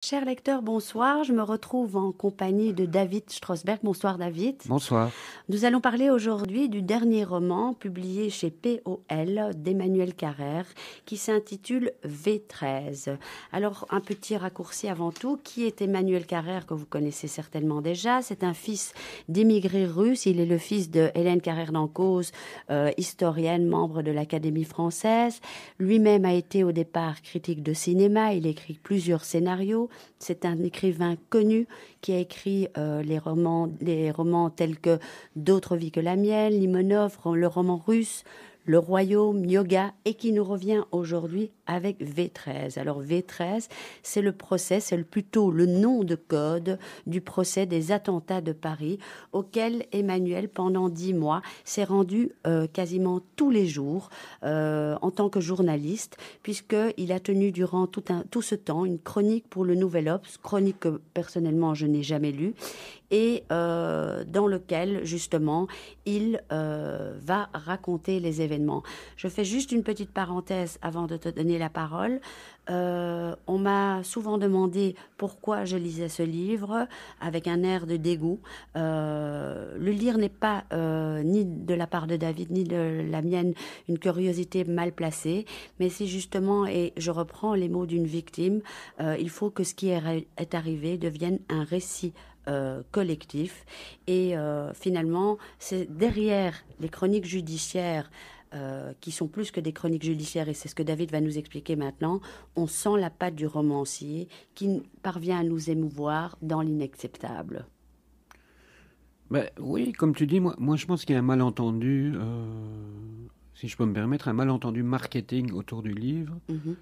Chers lecteurs, bonsoir. Je me retrouve en compagnie de David Strosberg. Bonsoir David. Bonsoir. Nous allons parler aujourd'hui du dernier roman publié chez POL d'Emmanuel Carrère qui s'intitule V13. Alors, un petit raccourci avant tout. Qui est Emmanuel Carrère, que vous connaissez certainement déjà? C'est un fils d'immigrés russes. Il est le fils de Hélène Carrère d'Encausse, historienne, membre de l'Académie française. Lui-même a été au départ critique de cinéma. Il écrit plusieurs scénarios. C'est un écrivain connu qui a écrit les romans tels que D'autres vies que la mienne, Limonov, le roman russe, Le Royaume, Yoga, et qui nous revient aujourd'hui avec V13. Alors V13, c'est le procès, c'est plutôt le nom de code du procès des attentats de Paris, auquel Emmanuel, pendant 10 mois, s'est rendu quasiment tous les jours en tant que journaliste, puisqu'il a tenu durant tout ce temps une chronique pour le Nouvel Obs, chronique que personnellement je n'ai jamais lue, et dans lequel, justement, il va raconter les événements. Je fais juste une petite parenthèse avant de te donner la parole. On m'a souvent demandé pourquoi je lisais ce livre avec un air de dégoût. Le lire n'est pas, ni de la part de David, ni de la mienne, une curiosité mal placée, mais c'est justement, et je reprends les mots d'une victime, il faut que ce qui est arrivé devienne un récit collectif. Et finalement, c'est derrière les chroniques judiciaires qui sont plus que des chroniques judiciaires, et c'est ce que David va nous expliquer maintenant, on sent la patte du romancier qui parvient à nous émouvoir dans l'inacceptable. Ben, oui, comme tu dis, moi je pense qu'il y a un malentendu, si je peux me permettre, un malentendu marketing autour du livre. Mhm.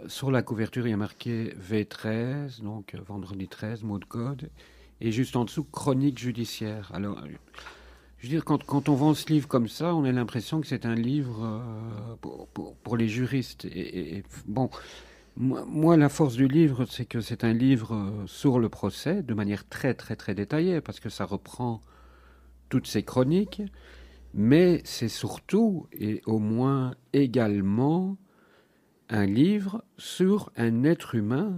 Sur la couverture, il y a marqué V13, donc vendredi 13, mot de code, et juste en dessous, chronique judiciaire. Alors, je veux dire, quand on vend ce livre comme ça, on a l'impression que c'est un livre pour les juristes. Bon, moi, la force du livre, c'est que c'est un livre sur le procès, de manière très, très, très détaillée, parce que ça reprend toutes ces chroniques, mais c'est surtout, et au moins également, un livre sur un être humain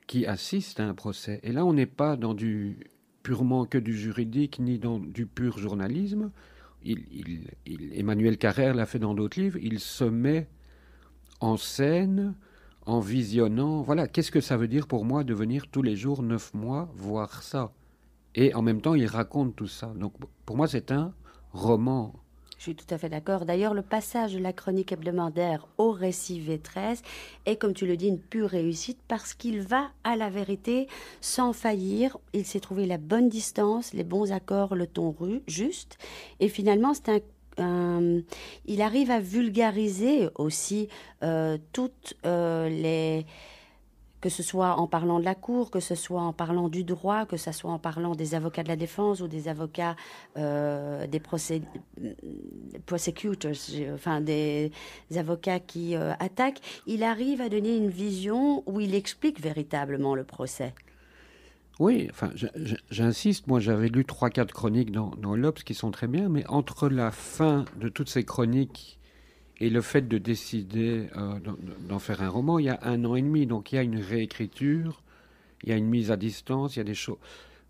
qui assiste à un procès. Et là, on n'est pas dans du purement que du juridique, ni dans du pur journalisme. Emmanuel Carrère l'a fait dans d'autres livres. Il se met en scène en visionnant. Voilà, qu'est-ce que ça veut dire pour moi de venir tous les jours, 9 mois, voir ça? Et en même temps, il raconte tout ça. Donc, pour moi, c'est un roman. Je suis tout à fait d'accord. D'ailleurs, le passage de la chronique hebdomadaire au récit V13 est, comme tu le dis, une pure réussite parce qu'il va à la vérité sans faillir. Il s'est trouvé la bonne distance, les bons accords, le ton juste. Et finalement, il arrive à vulgariser aussi toutes les que ce soit en parlant de la cour, que ce soit en parlant du droit, que ce soit en parlant des avocats de la défense ou des avocats des prosecutors, enfin des avocats qui attaquent, il arrive à donner une vision où il explique véritablement le procès. Oui, enfin, j'insiste, moi j'avais lu 3-4 chroniques dans l'Obs qui sont très bien, mais entre la fin de toutes ces chroniques et le fait de décider d'en faire un roman, il y a 1 an et demi, donc il y a une réécriture, il y a une mise à distance, il y a des choses...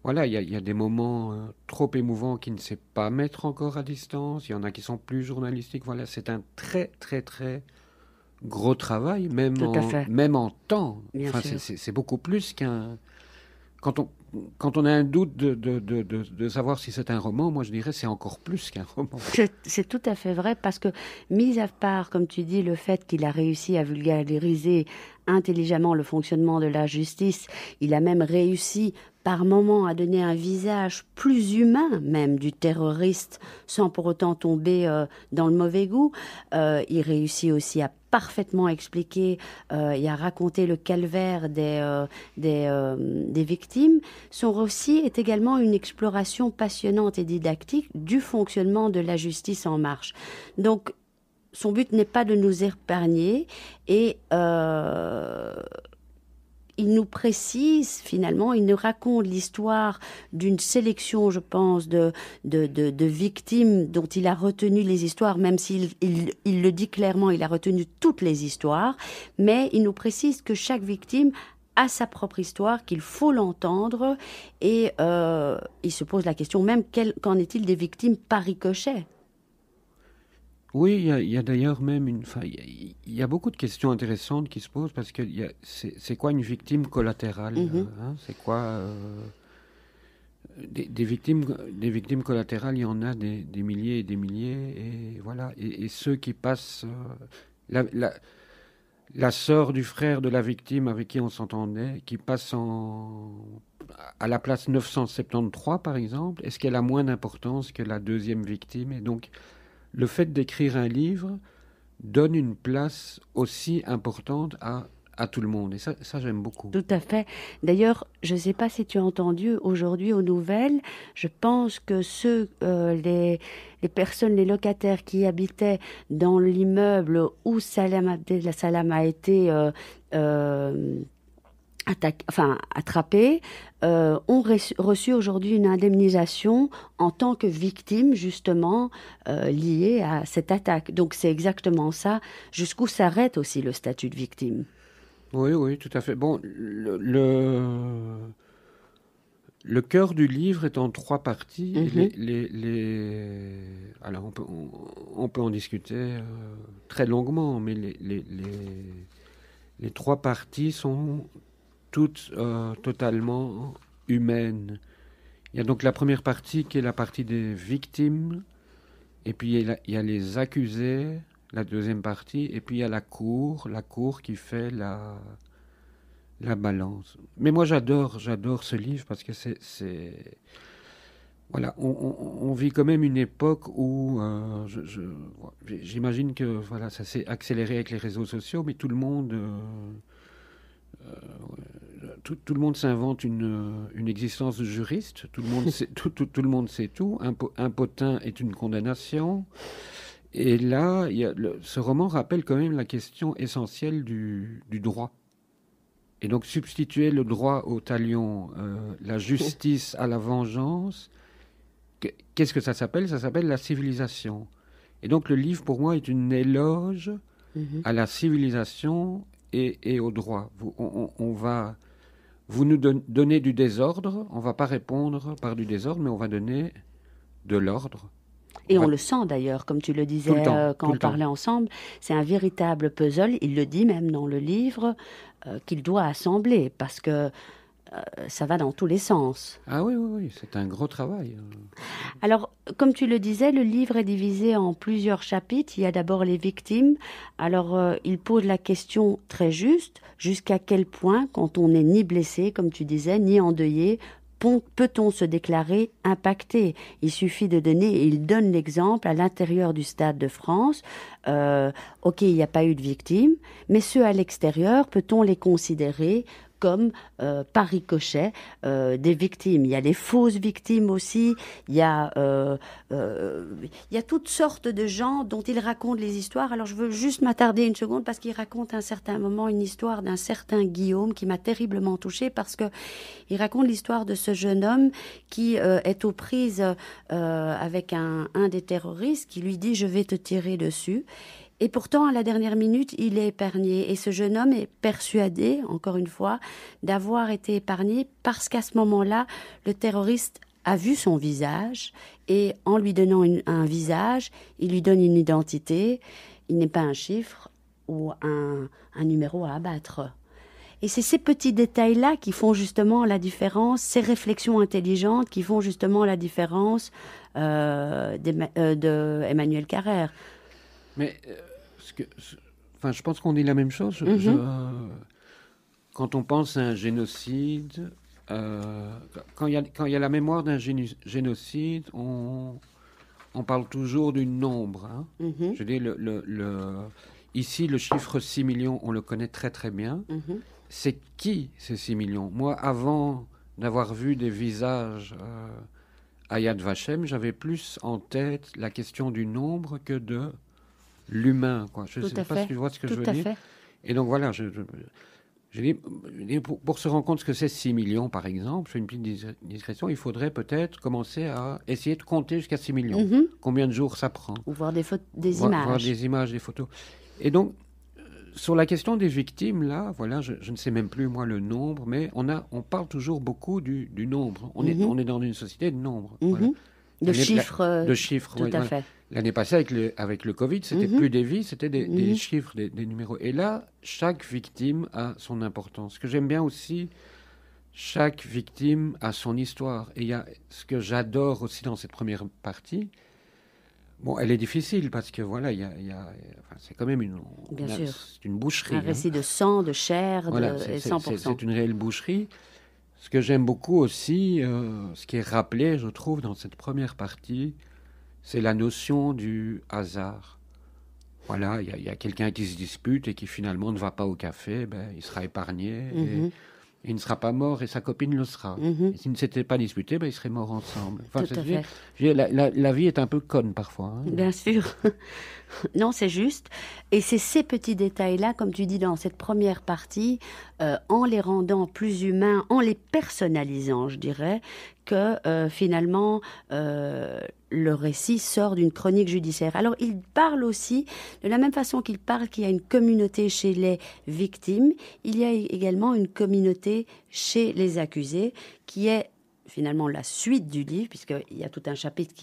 Voilà, il y a des moments trop émouvants qui ne sait pas mettre encore à distance, il y en a qui sont plus journalistiques, voilà, c'est un très très très gros travail, Tout à fait, même en temps. bien Enfin, sûr. c'est beaucoup plus qu'un... Quand on, quand on a un doute de savoir si c'est un roman, moi je dirais c'est encore plus qu'un roman. C'est tout à fait vrai parce que, mis à part, comme tu dis, le fait qu'il a réussi à vulgariser intelligemment le fonctionnement de la justice, il a même réussi par moments à donner un visage plus humain même du terroriste sans pour autant tomber dans le mauvais goût. Il réussit aussi à parfaitement expliquer et à raconter le calvaire des victimes. Son récit est également une exploration passionnante et didactique du fonctionnement de la justice en marche. Donc, son but n'est pas de nous épargner et il nous précise finalement, il nous raconte l'histoire d'une sélection, je pense, de victimes dont il a retenu les histoires, même s'il le dit clairement, il a retenu toutes les histoires, mais il nous précise que chaque victime a sa propre histoire, qu'il faut l'entendre, et il se pose la question même, qu'en est-il des victimes par ricochet? Oui, il y a d'ailleurs même il y a beaucoup de questions intéressantes qui se posent parce que c'est quoi une victime collatérale, Mhm. hein? C'est quoi des victimes collatérales, il y en a des milliers et des milliers, et voilà. Et ceux qui passent, la, la, la sœur du frère de la victime avec qui on s'entendait, qui passe à la place 973 par exemple, est-ce qu'elle a moins d'importance que la deuxième victime? Et donc, le fait d'écrire un livre donne une place aussi importante à tout le monde. Et ça j'aime beaucoup. Tout à fait. D'ailleurs, je ne sais pas si tu as entendu aujourd'hui aux nouvelles, je pense que les personnes, les locataires qui habitaient dans l'immeuble où Salam Abdel Salam a été euh, attrapé, ont reçu aujourd'hui une indemnisation en tant que victime, justement, liée à cette attaque. Donc c'est exactement ça, jusqu'où s'arrête aussi le statut de victime. Oui, oui, tout à fait. Bon, le cœur du livre est en trois parties. Et Mhm. alors, on peut en discuter très longuement, mais les trois parties sont toutes totalement humaines. Il y a donc la première partie qui est la partie des victimes, et puis il y a les accusés, la deuxième partie, et puis il y a la cour qui fait la balance. Mais moi j'adore ce livre parce que voilà, on vit quand même une époque où j'imagine que voilà, ça s'est accéléré avec les réseaux sociaux, mais tout le monde tout le monde s'invente une existence de juriste. Tout le monde sait tout le monde sait tout. Un potin est une condamnation. Et là, ce roman rappelle quand même la question essentielle du droit. Et donc substituer le droit au talion, la justice à la vengeance, qu'est-ce que ça s'appelle? Ça s'appelle la civilisation. Et donc le livre, pour moi, est une éloge Mhm. à la civilisation et au droit. Vous nous donnez du désordre, on ne va pas répondre par du désordre, mais on va donner de l'ordre. Et on le sent d'ailleurs, comme tu le Tout le disais temps, quand tout on le temps. parlait ensemble, c'est un véritable puzzle, il le dit même dans le livre, qu'il doit assembler, parce que ça va dans tous les sens. Ah oui, oui, oui, c'est un gros travail. Alors, comme tu le disais, le livre est divisé en plusieurs chapitres. Il y a d'abord les victimes. Alors, il pose la question très juste, jusqu'à quel point, quand on n'est ni blessé, comme tu disais, ni endeuillé, peut-on se déclarer impacté? Il suffit de donner, et il donne l'exemple à l'intérieur du Stade de France. Ok, il n'y a pas eu de victimes, mais ceux à l'extérieur, peut-on les considérer comme par ricochet des victimes? Il y a les fausses victimes aussi, il y a toutes sortes de gens dont il raconte les histoires. Alors je veux juste m'attarder une seconde parce qu'il raconte à un certain moment une histoire d'un certain Guillaume qui m'a terriblement touchée parce que il raconte l'histoire de ce jeune homme qui est aux prises avec un des terroristes qui lui dit je vais te tirer dessus. Et pourtant, à la dernière minute, il est épargné. Et ce jeune homme est persuadé, encore une fois, d'avoir été épargné parce qu'à ce moment-là, le terroriste a vu son visage et en lui donnant un visage, il lui donne une identité. Il n'est pas un chiffre ou un numéro à abattre. Et c'est ces petits détails-là qui font justement la différence, ces réflexions intelligentes qui font justement la différence de Emmanuel Carrère. Mais enfin, je pense qu'on dit la même chose. Mhm. Quand on pense à un génocide, quand il y a la mémoire d'un génocide, on parle toujours du nombre, hein. Mhm. Je dis, ici, le chiffre 6 millions, on le connaît très très bien. Mhm. C'est qui ces 6 millions? Moi, avant d'avoir vu des visages à Yad Vashem, j'avais plus en tête la question du nombre que de l'humain, quoi. Je ne Tout sais à pas si fait, tu vois ce que je tout veux à dire. fait. Et donc voilà, je dis, pour se rendre compte ce que c'est 6 millions, par exemple, je fais une petite discrétion, il faudrait peut-être commencer à essayer de compter jusqu'à 6 millions. Mhm. Combien de jours ça prend? Ou voir des Voir images. des images, des photos. Et donc, sur la question des victimes, là, voilà, je ne sais même plus, moi, le nombre, mais on parle toujours beaucoup du nombre. On est dans une société de nombre. Voilà. De chiffres. De chiffres, tout oui, à voilà. fait. L'année passée, avec le Covid, c'était plus des vies, c'était des chiffres, des numéros. Et là, chaque victime a son importance. Ce que j'aime bien aussi, chaque victime a son histoire. Et il y a ce que j'adore aussi dans cette première partie. Bon, elle est difficile parce que voilà, enfin, c'est quand même Bien sûr. c'est une boucherie. Un récit de sang, de chair, Voilà, et 100%. c'est une réelle boucherie. Ce que j'aime beaucoup aussi, ce qui est rappelé, je trouve, dans cette première partie, c'est la notion du hasard. Voilà, il y a quelqu'un qui se dispute et qui finalement ne va pas au café, ben, il sera épargné et il ne sera pas mort et sa copine le sera. Et s'ils ne s'étaient pas disputés, ben, ils seraient morts ensemble. Enfin, Tout à fait. La vie est un peu conne parfois. Hein. Bien sûr. Non, c'est juste. Et c'est ces petits détails-là, comme tu dis dans cette première partie, en les rendant plus humains, en les personnalisant, je dirais, que finalement, le récit sort d'une chronique judiciaire. Alors, il parle aussi, de la même façon qu'il parle qu'il y a une communauté chez les victimes, il y a également une communauté chez les accusés, qui est finalement la suite du livre, puisqu'il y a tout un chapitre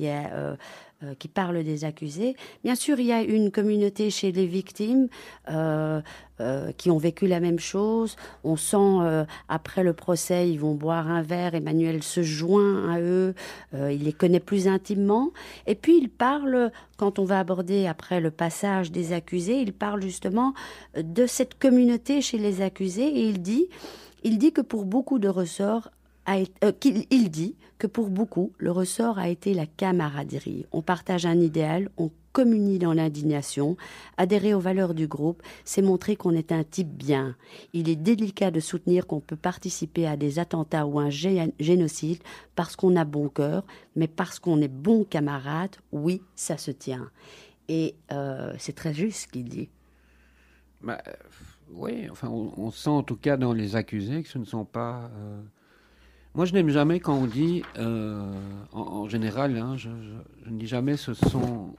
qui parle des accusés. Bien sûr, il y a une communauté chez les victimes qui ont vécu la même chose. On sent, après le procès, ils vont boire un verre, Emmanuel se joint à eux, il les connaît plus intimement. Et puis, il parle, quand on va aborder après le passage des accusés, il parle justement de cette communauté chez les accusés, et il dit que pour beaucoup de ressorts, il dit que pour beaucoup, le ressort a été la camaraderie. On partage un idéal, on communie dans l'indignation. Adhérer aux valeurs du groupe, c'est montrer qu'on est un type bien. Il est délicat de soutenir qu'on peut participer à des attentats ou un génocide parce qu'on a bon cœur, mais parce qu'on est bon camarade, oui, ça se tient. Et c'est très juste ce qu'il dit. Bah, oui, enfin, on sent en tout cas dans les accusés que ce ne sont pas... Moi, je n'aime jamais quand on dit, en général, hein, je ne dis jamais ce sont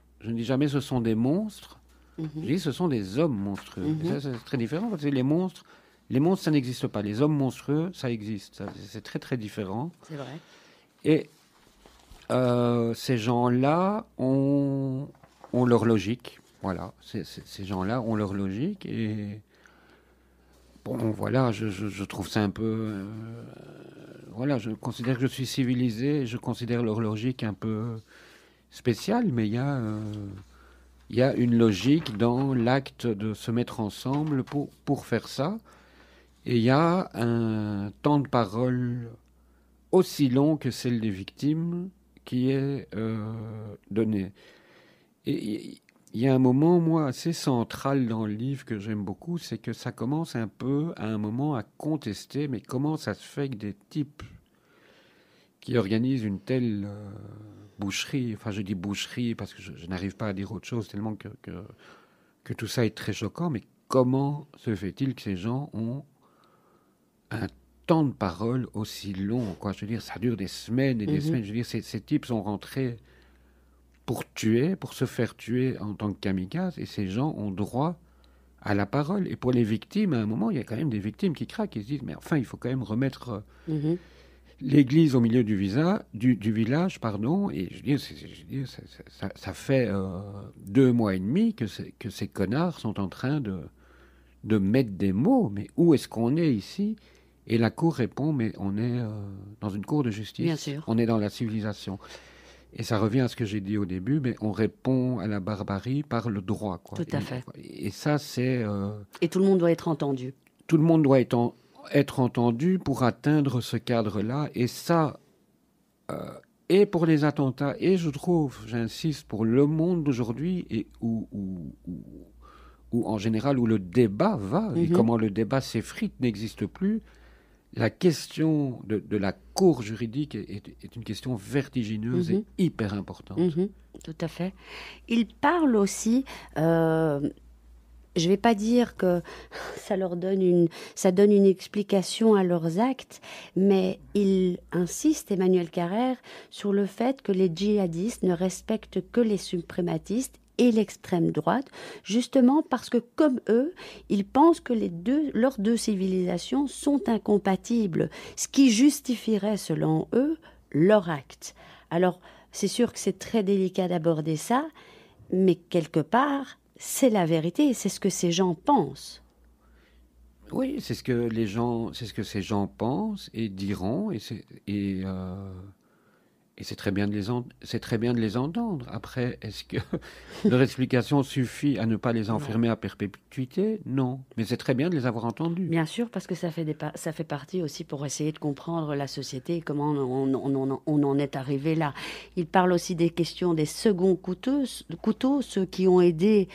des monstres. Je dis ce sont des hommes monstrueux. Ça, c'est très différent parce que les monstres, ça n'existe pas. Les hommes monstrueux, ça existe. C'est très très différent. C'est vrai. Et ces gens-là ont leur logique. Voilà, ces gens-là ont leur logique et bon, voilà, je trouve ça un peu. Voilà, je considère que je suis civilisé, je considère leur logique un peu spéciale, mais il y a une logique dans l'acte de se mettre ensemble pour faire ça. Et il y a un temps de parole aussi long que celle des victimes qui est donné. Et il y a un moment, moi, assez central dans le livre que j'aime beaucoup, c'est que ça commence un peu à un moment à contester, mais comment ça se fait que des types qui organisent une telle boucherie, enfin je dis boucherie parce que je n'arrive pas à dire autre chose tellement que tout ça est très choquant, mais comment se fait-il que ces gens ont un temps de parole aussi long, quoi? Je veux dire, ça dure des semaines et des semaines. Je veux dire, ces types sont rentrés pour tuer, pour se faire tuer en tant que kamikazes, et ces gens ont droit à la parole. Et pour les victimes, à un moment, il y a quand même des victimes qui craquent, qui se disent, mais enfin, il faut quand même remettre l'église au milieu du village, pardon. Et je dis, ça fait 2 mois et demi que ces connards sont en train de mettre des mots. Mais où est-ce qu'on est ici? Et la cour répond, mais on est dans une cour de justice. Bien sûr. On est dans la civilisation. Et ça revient à ce que j'ai dit au début, mais on répond à la barbarie par le droit, quoi. Tout à fait. Et ça, c'est... Et tout le monde doit être entendu. Tout le monde doit être entendu pour atteindre ce cadre-là. Et ça, et pour les attentats, et je trouve, j'insiste, pour le monde d'aujourd'hui, et où en général, où le débat va, et comment le débat s'effrite, n'existe plus, la question de la cour juridique est une question vertigineuse et hyper importante. Tout à fait. Il parle aussi, je ne vais pas dire que ça donne une explication à leurs actes, mais il insiste, Emmanuel Carrère, sur le fait que les djihadistes ne respectent que les suprématistes. et l'extrême droite, justement parce que, comme eux, ils pensent que leurs deux civilisations sont incompatibles, ce qui justifierait, selon eux, leur acte. Alors, c'est sûr que c'est très délicat d'aborder ça, mais quelque part, c'est la vérité, c'est ce que ces gens pensent. Oui, c'est ce que les gens, c'est ce que ces gens pensent et diront, et c'est très bien de c'est très bien de les entendre. Après, est-ce que leur explication suffit à ne pas les Non. enfermer à perpétuité? Non, mais c'est très bien de les avoir entendus. Bien sûr, parce que ça fait partie aussi pour essayer de comprendre la société et comment on en est arrivé là. Il parle aussi des questions des seconds couteaux, ceux qui ont aidé,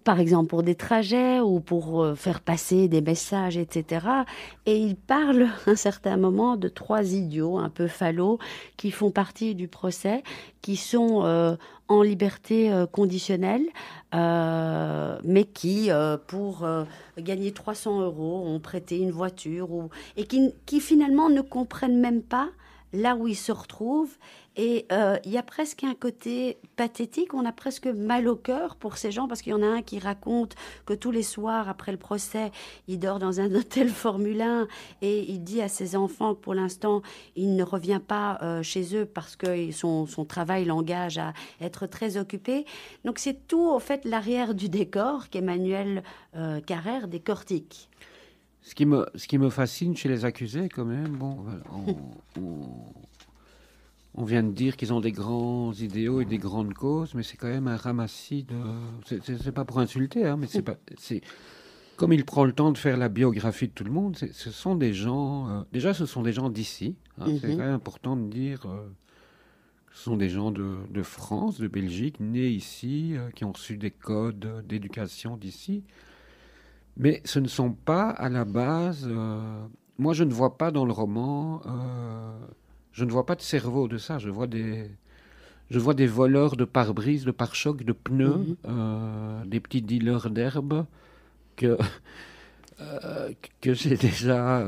par exemple pour des trajets ou pour faire passer des messages, etc. Et il parle à un certain moment de trois idiots un peu falots qui font partie du procès, qui sont en liberté conditionnelle, mais qui, pour gagner 300 euros, ont prêté une voiture et qui finalement ne comprennent même pas là où ils se retrouvent. Et il y a presque un côté pathétique, on a presque mal au cœur pour ces gens, parce qu'il y en a un qui raconte que tous les soirs, après le procès, il dort dans un hôtel Formule 1 et il dit à ses enfants que pour l'instant, il ne revient pas chez eux parce que son travail l'engage à être très occupé. Donc c'est tout, en fait, l'arrière du décor qu'Emmanuel Carrère décortique. Ce qui me fascine chez les accusés, quand même, bon, voilà, on vient de dire qu'ils ont des grands idéaux et des grandes causes, mais c'est quand même un ramassis de. C'est pas pour insulter, hein, mais c'est pas. C'est comme il prend le temps de faire la biographie de tout le monde. Ce sont des gens. Déjà, ce sont des gens d'ici. Hein, c'est quand même important de dire. Ce sont des gens de France, de Belgique, nés ici, qui ont reçu des codes d'éducation d'ici. Mais ce ne sont pas à la base. Moi, je ne vois pas dans le roman. Je ne vois pas de cerveau de ça. Je vois des voleurs de pare-brise, de pare-chocs, de pneus, des petits dealers d'herbe que, que j'ai déjà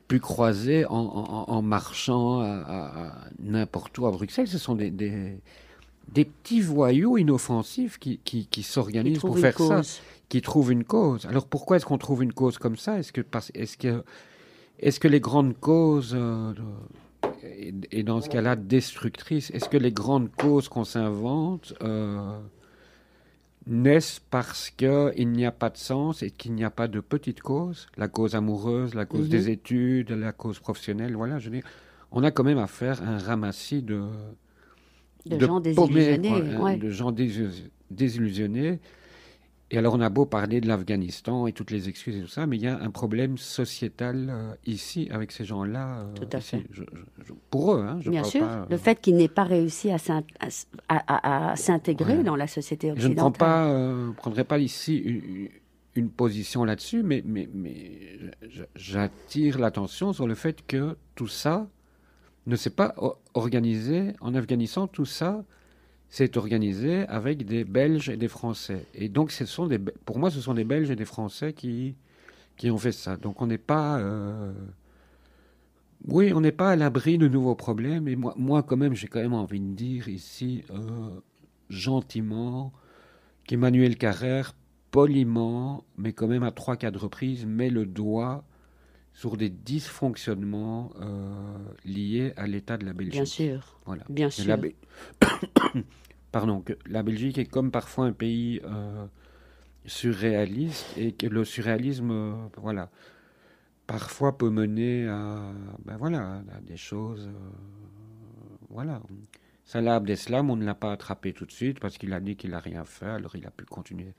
pu croiser en marchant à n'importe où à Bruxelles. Ce sont des petits voyous inoffensifs qui s'organisent pour faire ça, qui trouvent une cause. Alors pourquoi est-ce qu'on trouve une cause comme ça? Est-ce que les grandes causes, et dans ce cas-là destructrices, est-ce que les grandes causes qu'on s'invente naissent parce qu'il n'y a pas de sens et qu'il n'y a pas de petites causes? La cause amoureuse, la cause des études, la cause professionnelle, voilà, je veux dire, on a quand même à faire un ramassis de gens désillusionnés. De gens désillusionnés. Et alors, on a beau parler de l'Afghanistan et toutes les excuses et tout ça, mais il y a un problème sociétal ici, avec ces gens-là. Tout à fait. Pour eux, hein, bien sûr, pas, le fait qu'ils n'aient pas réussi à s'intégrer dans la société occidentale. Je ne prendrai pas ici une position là-dessus, mais j'attire l'attention sur le fait que tout ça ne s'est pas organisé en Afghanistan. Tout ça s'est organisé avec des Belges et des Français. Et donc, pour moi, ce sont des Belges et des Français qui ont fait ça. Donc, on n'est pas... Oui, on n'est pas à l'abri de nouveaux problèmes. Et moi quand même, j'ai quand même envie de dire ici, gentiment, qu'Emmanuel Carrère, poliment, mais quand même à 3-4 reprises, met le doigt sur des dysfonctionnements liés à l'état de la Belgique. Bien sûr. Voilà. Bien sûr. Pardon, que la Belgique est comme parfois un pays surréaliste et que le surréalisme, voilà, parfois peut mener à des choses, voilà. Salah Abdeslam, on ne l'a pas attrapé tout de suite parce qu'il a dit qu'il n'a rien fait, alors il a pu continuer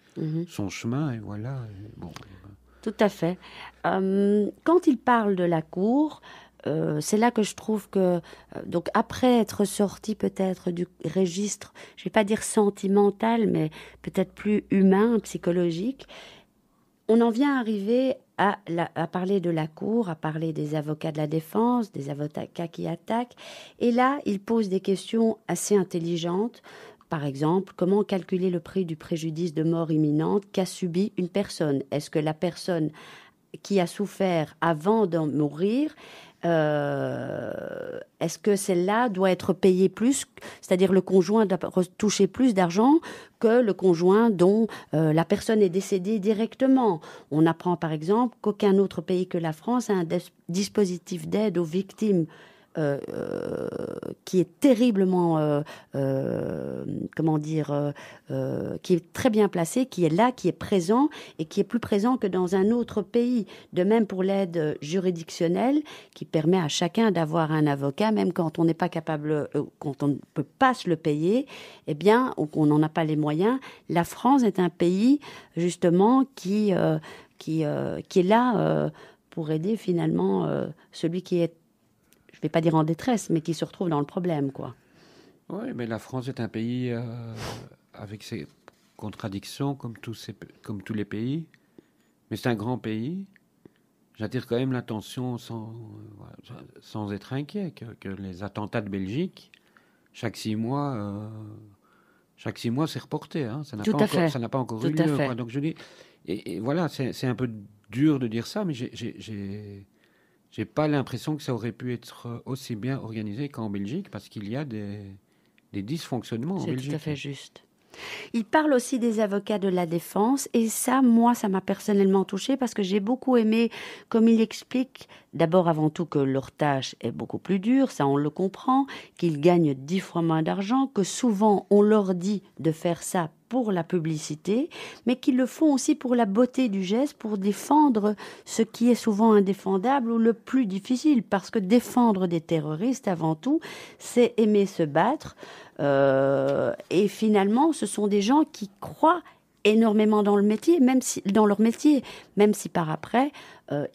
son chemin et voilà. Et bon. Tout à fait. Quand il parle de la cour, c'est là que je trouve que, donc après être sorti peut-être du registre, je ne vais pas dire sentimental, mais peut-être plus humain, psychologique, on en vient à arriver à parler de la cour, à parler des avocats de la défense, des avocats qui attaquent. Et là, il pose des questions assez intelligentes. Par exemple, comment calculer le prix du préjudice de mort imminente qu'a subi une personne? Est-ce que la personne qui a souffert avant d'en mourir est-ce que celle-là doit être payée plus, c'est-à-dire le conjoint doit toucher plus d'argent que le conjoint dont la personne est décédée directement? On apprend par exemple qu'aucun autre pays que la France a un dispositif d'aide aux victimes qui est terriblement, qui est très bien placé, qui est là, qui est présent et qui est plus présent que dans un autre pays. De même pour l'aide juridictionnelle qui permet à chacun d'avoir un avocat, même quand on n'est pas capable, quand on ne peut pas se le payer, eh bien, ou qu'on n'en a pas les moyens. La France est un pays justement qui est là pour aider finalement celui qui est, je ne vais pas dire en détresse, mais qui se retrouve dans le problème, quoi. Oui, mais la France est un pays avec ses contradictions, comme tous les pays. Mais c'est un grand pays. J'attire quand même l'attention sans être inquiet que les attentats de Belgique, chaque 6 mois, c'est reporté. Hein. Ça n'a pas encore eu lieu. Quoi. Donc je dis, et voilà, c'est un peu dur de dire ça, mais j'ai pas l'impression que ça aurait pu être aussi bien organisé qu'en Belgique, parce qu'il y a des dysfonctionnements en Belgique. C'est tout à fait juste. Il parle aussi des avocats de la défense, et ça, moi, ça m'a personnellement touchée parce que j'ai beaucoup aimé comme il explique, d'abord avant tout, que leur tâche est beaucoup plus dure, ça on le comprend, qu'ils gagnent 10 fois moins d'argent, que souvent on leur dit de faire ça pour la publicité, mais qu'ils le font aussi pour la beauté du geste, pour défendre ce qui est souvent indéfendable ou le plus difficile, parce que défendre des terroristes, avant tout, c'est aimer se battre. Et finalement, ce sont des gens qui croient énormément dans le métier, dans leur métier, même si par après,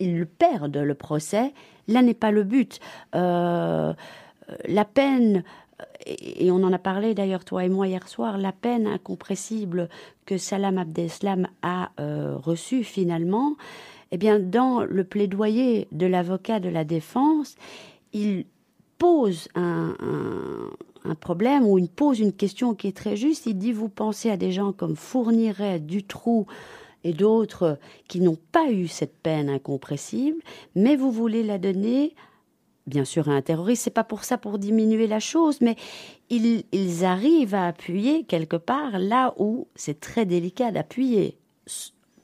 ils le perdent, le procès. Là n'est pas le but. La peine, et on en a parlé d'ailleurs toi et moi hier soir, la peine incompressible que Salam Abdeslam a reçue finalement, eh bien, dans le plaidoyer de l'avocat de la défense, il pose un problème ou il pose une question qui est très juste. Il dit, vous pensez à des gens comme Fourniret, Dutroux et d'autres qui n'ont pas eu cette peine incompressible, mais vous voulez la donner, bien sûr, à un terroriste. C'est pas pour ça, pour diminuer la chose, mais ils arrivent à appuyer quelque part là où c'est très délicat d'appuyer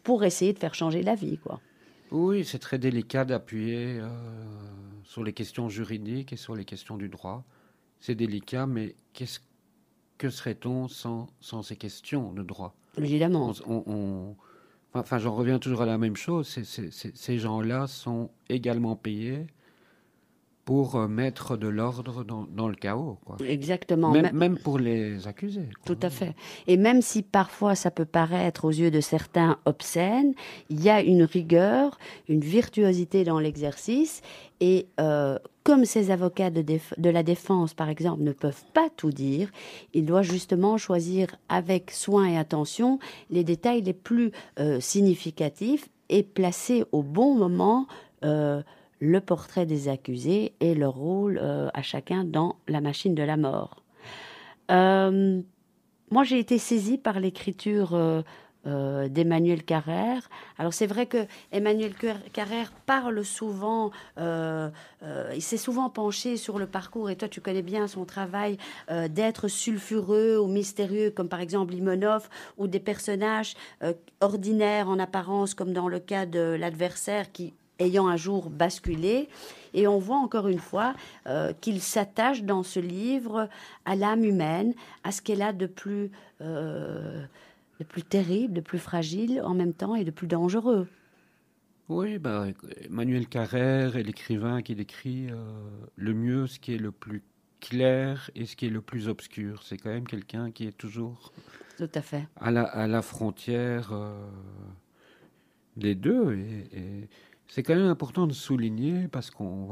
pour essayer de faire changer la vie, quoi. Oui, c'est très délicat d'appuyer sur les questions juridiques et sur les questions du droit. C'est délicat, mais que serait-on sans ces questions de droit? Évidemment. Enfin, j'en reviens toujours à la même chose. Ces gens-là sont également payés pour mettre de l'ordre dans le chaos, quoi. Exactement. Même pour les accusés, quoi. Tout à fait. Et même si parfois ça peut paraître aux yeux de certains obscène, il y a une rigueur, une virtuosité dans l'exercice. Et comme ces avocats de la défense, par exemple, ne peuvent pas tout dire, ils doivent justement choisir avec soin et attention les détails les plus significatifs et placer au bon moment le portrait des accusés et leur rôle à chacun dans la machine de la mort. Moi, j'ai été saisie par l'écriture d'Emmanuel Carrère. Alors, c'est vrai que Emmanuel Carrère parle souvent, il s'est souvent penché sur le parcours, et toi, tu connais bien son travail d'être sulfureux ou mystérieux, comme par exemple Limonov, ou des personnages ordinaires en apparence, comme dans le cas de l'adversaire qui ayant un jour basculé. Et on voit encore une fois qu'il s'attache dans ce livre à l'âme humaine, à ce qu'elle a de plus terrible, de plus fragile en même temps et de plus dangereux. Oui, Emmanuel Carrère est l'écrivain qui décrit le mieux ce qui est le plus clair et ce qui est le plus obscur. C'est quand même quelqu'un qui est toujours tout à fait à la frontière des deux. Et c'est quand même important de souligner parce qu'on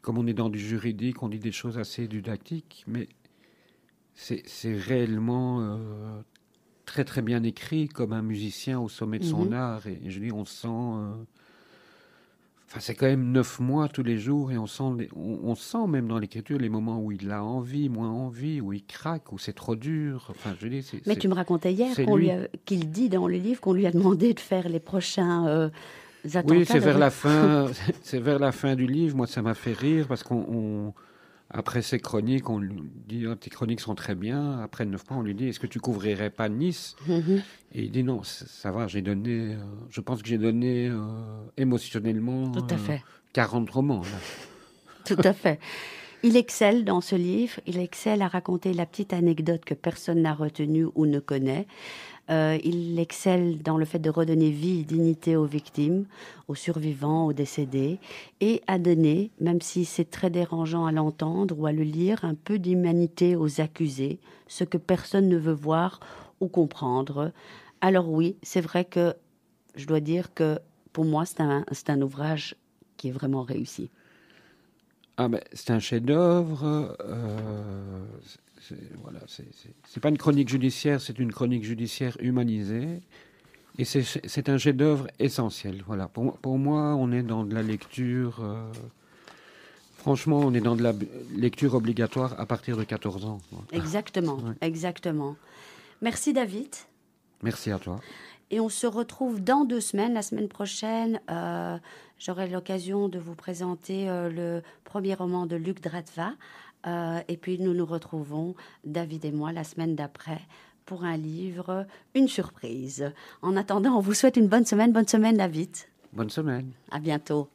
comme on est dans du juridique, on dit des choses assez didactiques, mais c'est réellement très très bien écrit, comme un musicien au sommet de son art. Et je dis, on sent. C'est quand même 9 mois tous les jours, et on sent même dans l'écriture les moments où il a envie, moins envie, où il craque, où c'est trop dur. Enfin, je dis, mais tu me racontais hier qu'il dit dans le livre qu'on lui a demandé de faire les prochains J'attends Oui, ça, c'est vers David. la fin, c'est vers la fin du livre. Moi, ça m'a fait rire parce après ces chroniques, on lui dit oh, tes chroniques sont très bien. Après 9 mois, on lui dit est-ce que tu couvrirais pas Nice? Mhm. Et il dit non, ça va, j'ai donné, je pense que j'ai donné émotionnellement Tout à fait. 40 romans. Là. Tout à fait. Il excelle dans ce livre, il excelle à raconter la petite anecdote que personne n'a retenue ou ne connaît. Il excelle dans le fait de redonner vie et dignité aux victimes, aux survivants, aux décédés, et à donner, même si c'est très dérangeant à l'entendre ou à le lire, un peu d'humanité aux accusés, ce que personne ne veut voir ou comprendre. Alors oui, c'est vrai que je dois dire que pour moi, c'est un ouvrage qui est vraiment réussi. Ah ben, c'est un chef-d'œuvre. Voilà, c'est pas une chronique judiciaire, c'est une chronique judiciaire humanisée. Et c'est un chef-d'œuvre essentiel. Voilà. Pour moi, on est dans de la lecture. Franchement, on est dans de la lecture obligatoire à partir de 14 ans. Exactement, Ouais. exactement. Merci David. Merci à toi. Et on se retrouve dans 2 semaines. La semaine prochaine, j'aurai l'occasion de vous présenter le premier roman de Luc Dratva. Et puis nous nous retrouvons, David et moi, la semaine d'après pour un livre, une surprise. En attendant, on vous souhaite une bonne semaine. Bonne semaine, David. Bonne semaine. À bientôt.